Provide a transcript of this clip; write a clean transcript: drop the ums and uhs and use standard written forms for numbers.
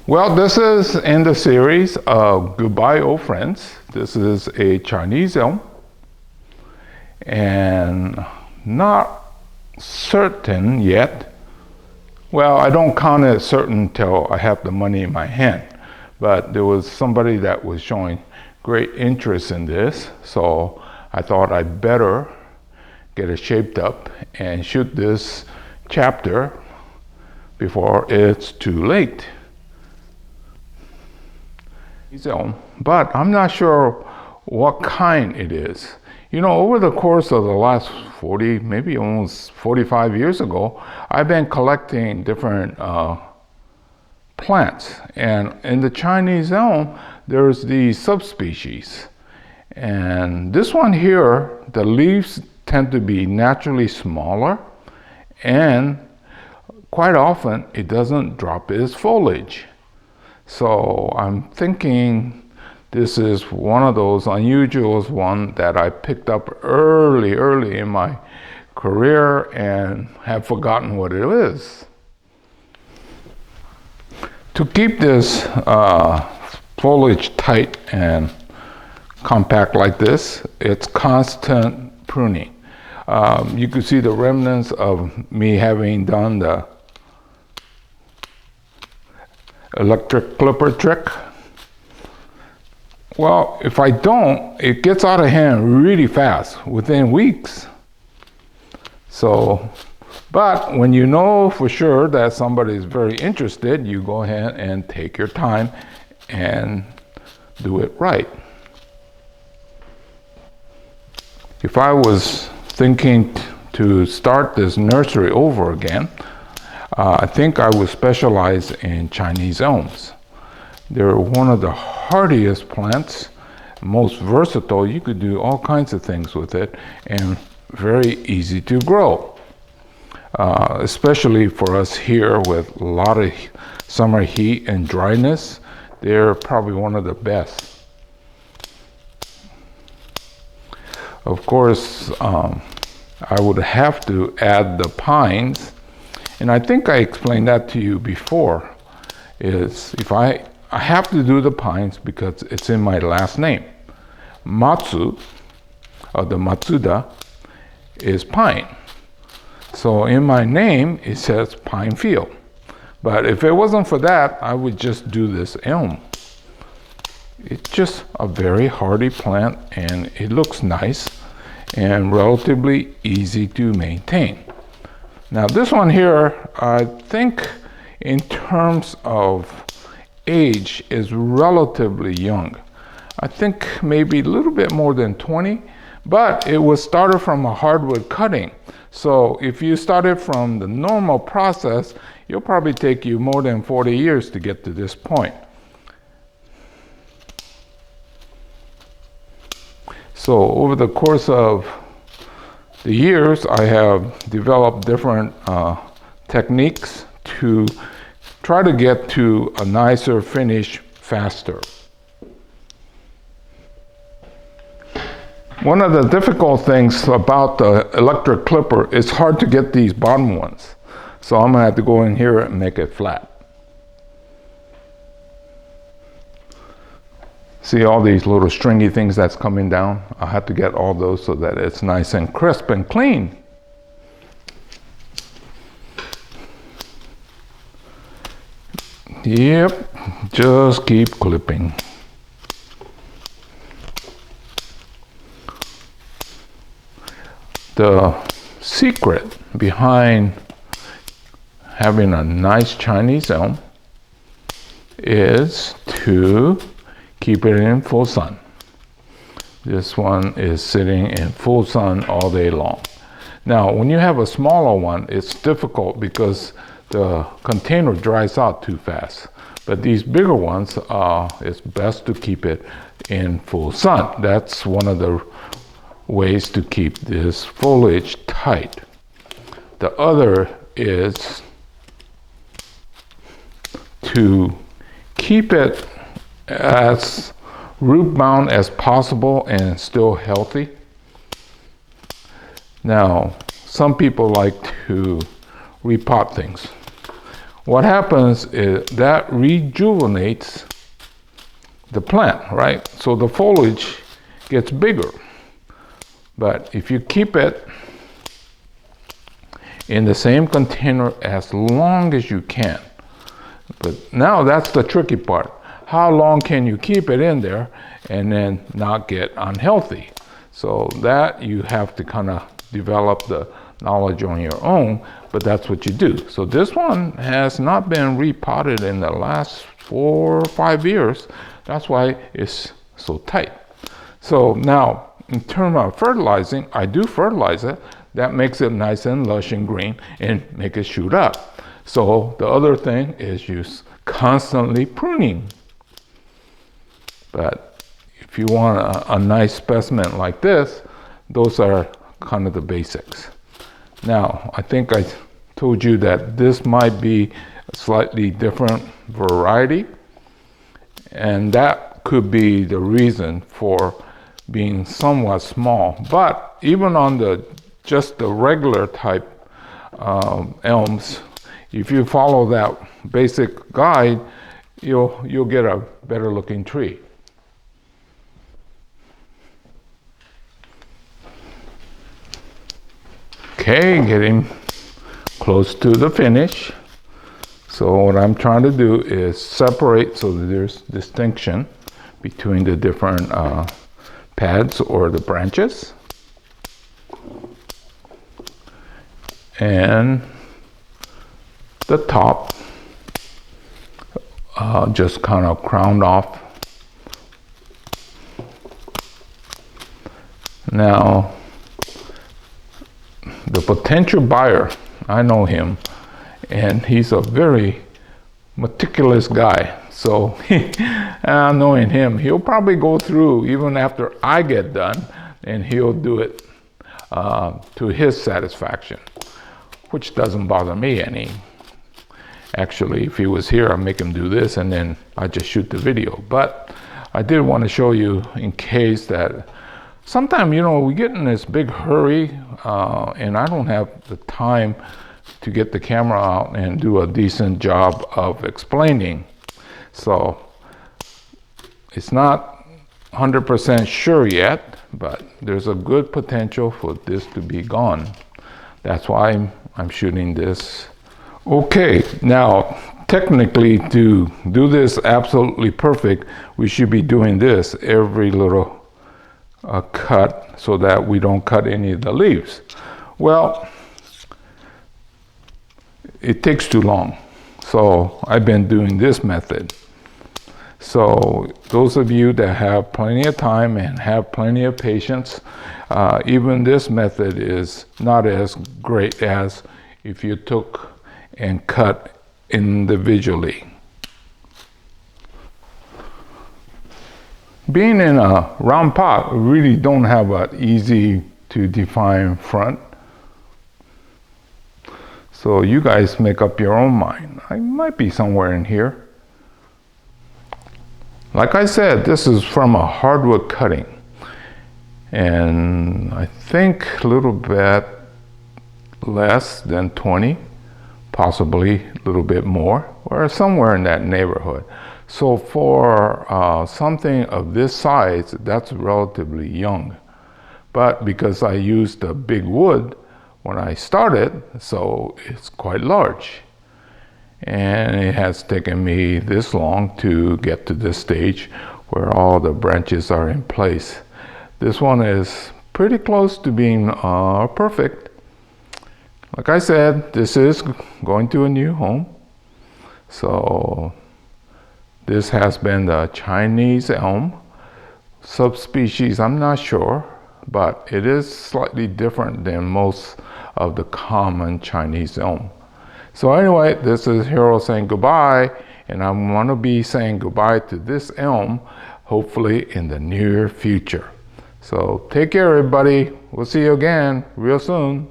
Well, this is in the series of Goodbye Old Friends. This is a Chinese elm, and not certain yet. Well, I don't count it certain till I have the money in my hand, but there was somebody that was showing great interest in this, so I thought I'd better get it shaped up and shoot this chapter before it's too late. But I'm not sure what kind it is. You know, over the course of the last 40, maybe almost 45 years ago, I've been collecting different plants. And in the Chinese elm, there's these subspecies. And this one here, the leaves tend to be naturally smaller, and quite often it doesn't drop its foliage. So I'm thinking this is one of those unusual ones that I picked up early in my career and have forgotten what it is. To keep this foliage tight and compact like this, it's constant pruning. You can see the remnants of me having done the electric clipper trick. Well, if I don't, it gets out of hand really fast, within weeks. So, but when you know for sure that somebody is very interested, you go ahead and take your time and do it right. If I was thinking to start this nursery over again, I think I would specialize in Chinese elms. They're one of the hardiest plants, most versatile. You could do all kinds of things with it, and very easy to grow. Especially for us here with a lot of summer heat and dryness, they're probably one of the best. Of course, I would have to add the pines. And I think I explained that to you before, is if I have to do the pines because it's in my last name. Matsu, or the Matsuda, is pine. So in my name, it says pine field. But if it wasn't for that, I would just do this elm. It's just a very hardy plant, and it looks nice and relatively easy to maintain. Now this one here, I think in terms of age is relatively young. I think maybe a little bit more than 20, but it was started from a hardwood cutting. So if you started from the normal process, it'll probably take you more than 40 years to get to this point. So over the course of the years, I have developed different techniques to try to get to a nicer finish faster. One of the difficult things about the electric clipper is hard to get these bottom ones. So I'm gonna have to go in here and make it flat. See all these little stringy things that's coming down? I have to get all those so that it's nice and crisp and clean. Yep, just keep clipping. The secret behind having a nice Chinese elm is to keep it in full sun. This one is sitting in full sun all day long. Now, when you have a smaller one, it's difficult because the container dries out too fast. But these bigger ones, it's best to keep it in full sun. That's one of the ways to keep this foliage tight. The other is to keep it as root bound as possible and still healthy. Now, some people like to repot things. what happens is that rejuvenates the plant, right? So the foliage gets bigger. But if you keep it in the same container as long as you can, but now that's the tricky part. How long can you keep it in there and then not get unhealthy? So that you have to kind of develop the knowledge on your own, but that's what you do. So this one has not been repotted in the last 4 or 5 years. That's why it's so tight. So now, in terms of fertilizing, I do fertilize it. That makes it nice and lush and green and make it shoot up. So the other thing is just constantly pruning. But if you want a nice specimen like this, those are kind of the basics. Now, I think I told you that this might be a slightly different variety, and that could be the reason for being somewhat small. But even on just the regular type elms, if you follow that basic guide, you'll get a better looking tree. Okay, getting close to the finish. So what I'm trying to do is separate so that there's distinction between the different pads or the branches. And the top just kind of crowned off. Now, the potential buyer, I know him, and he's a very meticulous guy. So knowing him, he'll probably go through even after I get done, and he'll do it to his satisfaction, which doesn't bother me any. Actually, if he was here, I'd make him do this, and then I just shoot the video. But I did want to show you in case that sometimes, we get in this big hurry, and I don't have the time to get the camera out and do a decent job of explaining. So it's not 100% sure yet, but there's a good potential for this to be gone. That's why I'm shooting this. Okay, now technically to do this absolutely perfect, we should be doing this every little cut so that we don't cut any of the leaves. Well, it takes too long. So I've been doing this method. So those of you that have plenty of time and have plenty of patience, even this method is not as great as if you took and cut individually. Being in a round pot, we really don't have an easy to define front. So you guys make up your own mind. I might be somewhere in here. Like I said, this is from a hardwood cutting. And I think a little bit less than 20, possibly a little bit more, or somewhere in that neighborhood. So for something of this size, that's relatively young. But because I used a big wood when I started, so it's quite large. And it has taken me this long to get to this stage where all the branches are in place. This one is pretty close to being perfect. Like I said, this is going to a new home. So this has been the Chinese elm. Subspecies, I'm not sure, but it is slightly different than most of the common Chinese elm. So anyway, this is Hiro saying goodbye, and I'm going to be saying goodbye to this elm, hopefully in the near future. So take care, everybody. We'll see you again real soon.